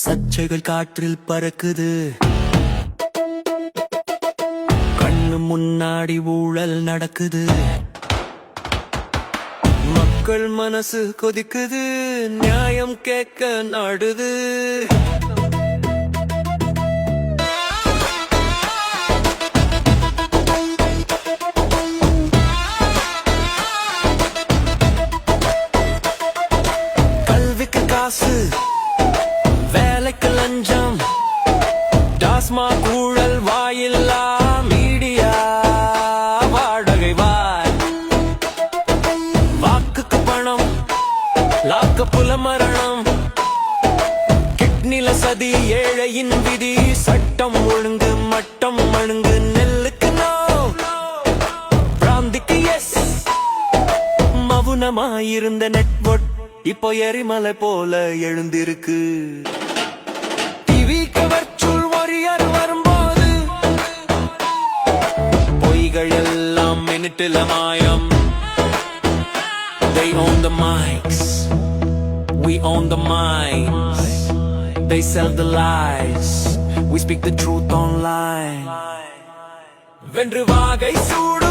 சர்ச்சைகள் காற்றில் பறக்குது, கண்ணு முன்னாடி ஊழல் நடக்குது, மக்கள் மனசு கொதிக்குது, நியாயம் கேட்க நாடுது. கல்விக்கு காசு, வேலைக்கு லஞ்சம், டாஸ்மாக் ஊழல், வாயில்லா மீடியா, வாடகை வாய், வாக்குக்கு பணம், லாக்கப்புல மரணம், கிட்னில சதி, ஏழையின் விதி, சட்டம் ஒழுங்கு மட்டம் மழுங்கு, நெல்லுக்கு நோ, பிராந்திக்கு எஸ். மவுனமாயிருந்த நெட்வொர்க் இப்போ எரிமலை போல எழுந்திருக்கு. டிவி கவர்ச்சுள் ஒரியர் வரும்போது பொய்கள் எல்லாம் மினிட்டில மாயம். They own the mics, we own the minds. They sell the lies, we speak the truth online. வென்று வாகை சூடு